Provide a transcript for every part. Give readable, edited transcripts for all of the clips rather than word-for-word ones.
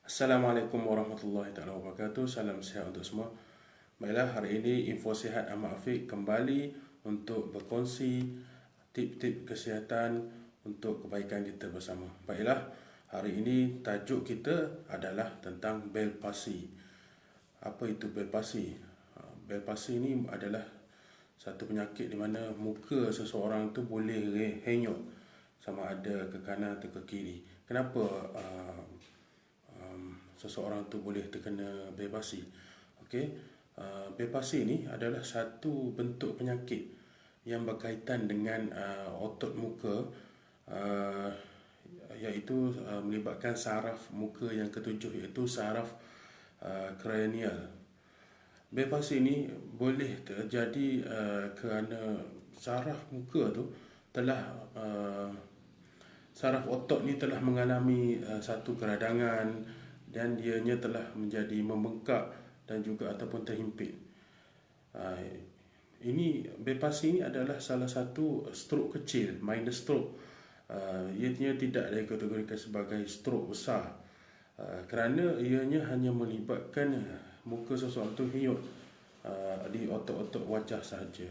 Assalamualaikum warahmatullahi taala wabarakatuh. Salam sihat untuk semua. Baiklah, hari ini Info Sihat Ahmad Afiq kembali untuk berkongsi tip-tip kesihatan untuk kebaikan kita bersama. Baiklah, hari ini tajuk kita adalah tentang bel pasi. Apa itu bel pasi? Bel pasi ini adalah satu penyakit di mana muka seseorang tu boleh hanyut, sama ada ke kanan atau ke kiri. Kenapa seseorang tu boleh terkena bel pasi? Okey, bel pasi ni adalah satu bentuk penyakit yang berkaitan dengan otot muka, uh, iaitu melibatkan saraf muka yang ketujuh, iaitu saraf kranial. Bel pasi ni boleh terjadi kerana saraf muka tu telah saraf otot ni telah mengalami satu keradangan dan dianya telah menjadi membengkak dan juga ataupun terhimpit. Uh, ini bel pasi ini adalah salah satu stroke kecil, minor stroke. Ianya tidak dikategorikan sebagai stroke besar, kerana ianya hanya melibatkan muka seseorang tu hanyut di otot-otot wajah sahaja.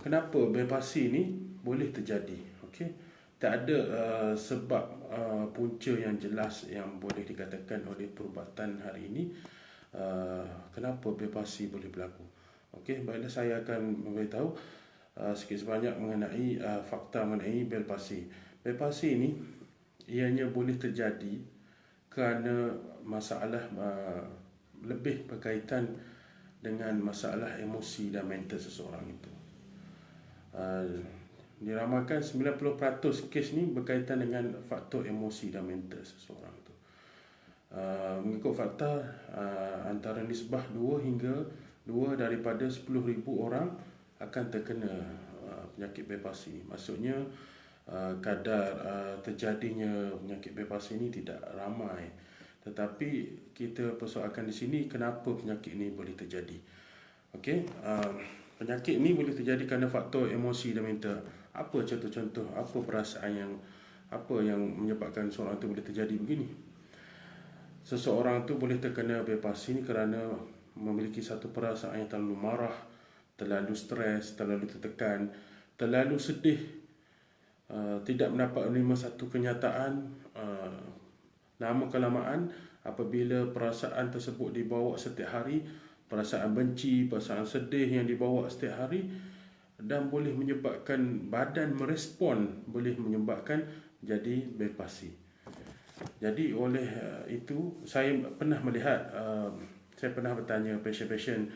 Kenapa bel pasi ni boleh terjadi? Okey, tak ada sebab punca yang jelas yang boleh dikatakan oleh perubatan hari ini kenapa bel pasi boleh berlaku. Okey, baiklah, saya akan memberitahu sikit sebanyak mengenai fakta mengenai bel pasi. Bel pasi ini ianya boleh terjadi kerana masalah lebih berkaitan dengan masalah emosi dan mental seseorang itu. Diramalkan 90% kes ni berkaitan dengan faktor emosi dan mental seseorang itu. Mengikut fakta, antara nisbah 2 hingga 2 daripada 10,000 orang akan terkena penyakit bel pasi. Maksudnya kadar terjadinya penyakit bel pasi ini tidak ramai. Tetapi kita persoalkan di sini kenapa penyakit ini boleh terjadi. Okey, penyakit ini boleh terjadi kerana faktor emosi dan mental. Apa contoh-contoh, apa yang menyebabkan seorang itu boleh terjadi begini? Seseorang tu boleh terkena bel pasi ni kerana memiliki satu perasaan yang terlalu marah, terlalu stres, terlalu tertekan, terlalu sedih, tidak mendapat menerima satu kenyataan. Lama kelamaan, apabila perasaan tersebut dibawa setiap hari, perasaan benci, perasaan sedih yang dibawa setiap hari, dan boleh menyebabkan badan merespon, boleh menyebabkan jadi bel pasi. Jadi oleh itu, saya pernah melihat, saya pernah bertanya pasien-pasien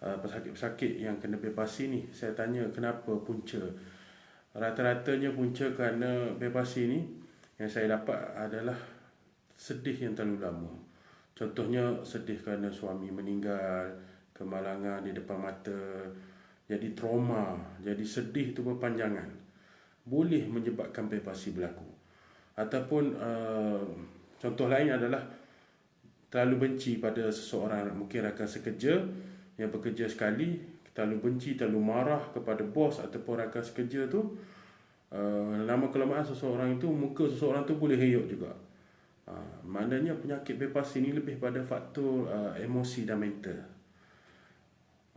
pesakit-pesakit yang kena bel pasi ni. Saya tanya kenapa punca. Rata-ratanya punca kerana bel pasi ni yang saya dapat adalah sedih yang terlalu lama. Contohnya sedih kerana suami meninggal, kemalangan di depan mata, jadi trauma, jadi sedih itu berpanjangan, boleh menyebabkan bel pasi berlaku. Ataupun contoh lain adalah terlalu benci pada seseorang, mungkin rakan sekerja yang bekerja sekali, terlalu benci, terlalu marah kepada bos ataupun rakan sekerja tu. Lama kelamaan seseorang itu, muka seseorang tu boleh heyuk juga. Maknanya penyakit bel pasi ini lebih pada faktor emosi dan mental.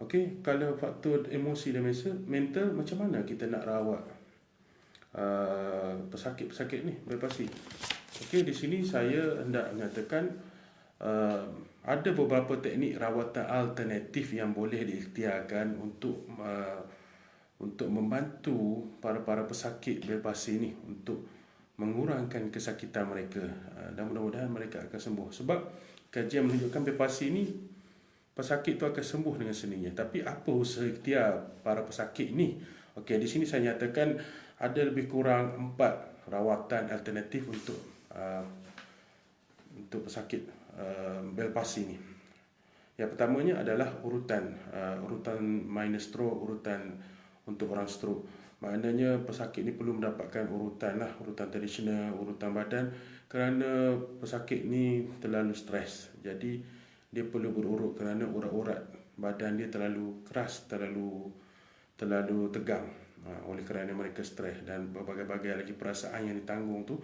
Okey, kalau faktor emosi dan mental, macam mana kita nak rawat pesakit-pesakit ni bel pasi? Okey, di sini saya hendak menyatakan ada beberapa teknik rawatan alternatif yang boleh diikhtiarkan untuk membantu para pesakit bel pasi ni untuk mengurangkan kesakitan mereka, dan mudah-mudahan mereka akan sembuh. Sebab kajian menunjukkan bel pasi ni pesakit tu akan sembuh dengan sendirinya. Tapi apa usaha ikhtiar para pesakit ni? Okey, di sini saya nyatakan ada lebih kurang 4 rawatan alternatif untuk pesakit bel pasi ni. Yang pertamanya adalah urutan minor stroke, urutan untuk orang stroke. Maknanya pesakit ni perlu mendapatkan urutan tradisional, urutan badan, kerana pesakit ni terlalu stres. Jadi dia perlu berurut kerana urat-urat badan dia terlalu keras, terlalu tegang. Oleh kerana mereka stres dan berbagai-bagai lagi perasaan yang ditanggung tu,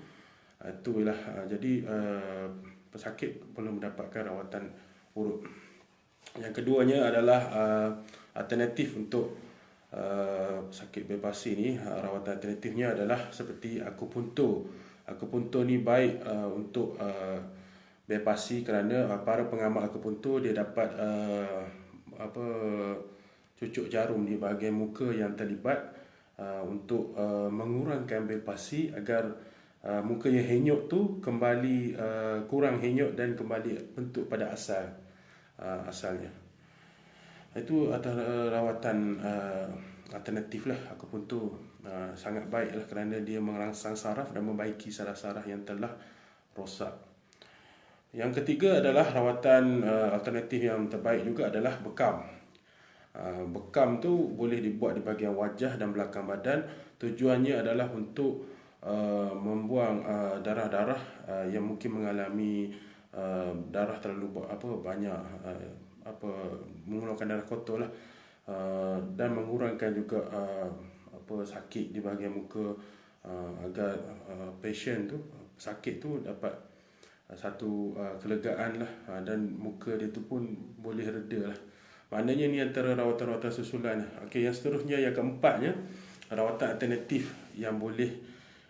Itulah jadi pesakit perlu mendapatkan rawatan urut. Yang keduanya adalah alternatif untuk sakit berpasir ni. Rawatan alternatifnya adalah seperti akupuntur. Akupuntur ni baik untuk berpasir kerana para pengamal akupuntur dia dapat cucuk jarum di bahagian muka yang terlibat untuk mengurangkan berpasir agar muka yang henyuk tu kembali kurang henyuk dan kembali bentuk pada asalnya. Itu adalah rawatan alternatif lah akupuntur. Sangat baik lah kerana dia merangsang saraf dan membaiki saraf-saraf yang telah rosak. Yang ketiga adalah rawatan alternatif yang terbaik juga adalah bekam. Bekam tu boleh dibuat di bahagian wajah dan belakang badan. Tujuannya adalah untuk membuang darah-darah yang mungkin mengalami darah terlalu banyak, mengeluarkan darah kotor lah, dan mengurangkan juga sakit di bahagian muka, agar pasien tu, sakit tu dapat satu kelegaan lah, dan muka dia tu pun boleh reda lah. Maknanya ni antara rawatan-rawatan susulan. Okey, yang seterusnya, yang keempatnya, rawatan alternatif yang boleh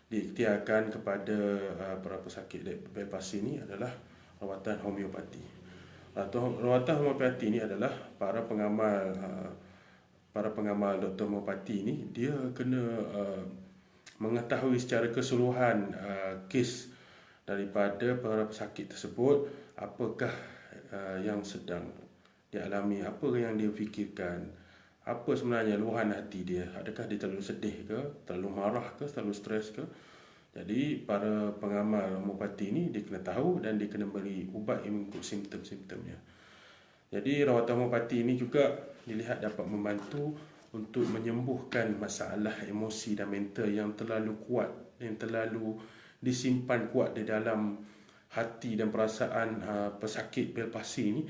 diikhtiarkan kepada para pesakit berpasir ni adalah rawatan homeopati. Rawatan homeopati ni adalah para pengamal doktor homeopati ni, dia kena mengetahui secara keseluruhan kes daripada para pesakit tersebut, apakah yang sedang dialami, apa yang dia fikirkan, apa sebenarnya luahan hati dia, adakah dia terlalu sedih ke, terlalu marah ke, terlalu stres ke. Jadi para pengamal homeopati ni dia kena tahu dan dia kena beri ubat yang mengikut simptom-simptomnya. Jadi rawatan homeopati ini juga dilihat dapat membantu untuk menyembuhkan masalah emosi dan mental yang terlalu kuat, yang terlalu disimpan kuat di dalam hati dan perasaan pesakit berpasir ni.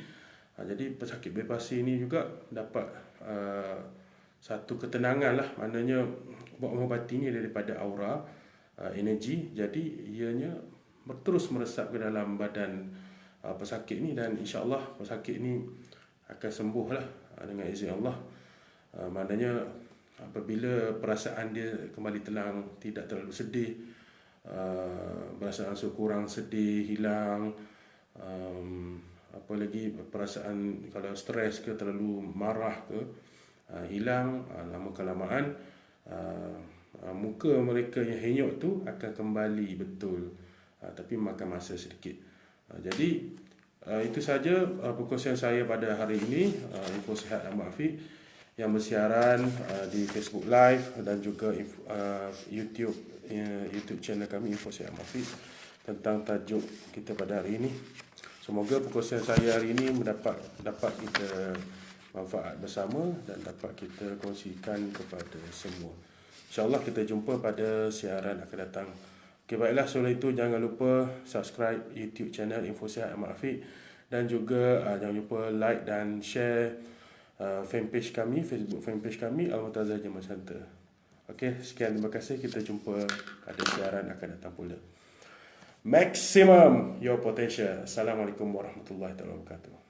Jadi pesakit berpasir ni juga dapat satu ketenangan lah. Maknanya ubat homeopati ni daripada aura, energi. Jadi ianya terus meresap ke dalam badan pesakit ni, dan insya-Allah pesakit ni akan sembuh lah dengan izin Allah. Maknanya apabila perasaan dia kembali tenang, tidak terlalu sedih, perasaan kurang sedih hilang, apa lagi perasaan kalau stres ke, terlalu marah ke, hilang. Lama kelamaan muka mereka yang henyuk tu akan kembali betul, tapi makan masa sedikit. Jadi itu saja perkongsian saya pada hari ini, Info Sihat Ahmad Afiq, yang bersiaran di Facebook Live dan juga YouTube channel kami Info Sihat Ahmad Afiq, tentang tajuk kita pada hari ini. Semoga perkongsian saya hari ini dapat kita manfaat bersama dan dapat kita kongsikan kepada semua. InsyaAllah kita jumpa pada siaran akan datang. Okey, baiklah, sebelum itu jangan lupa subscribe YouTube channel Info Sihat Ahmad Afiq, dan juga jangan lupa like dan share fanpage kami, Facebook fanpage kami, Al-Murtaza Jamal Center. Okey, sekian, terima kasih. Kita jumpa pada siaran akan datang pula. Maximum your potential. Assalamualaikum warahmatullahi wabarakatuh.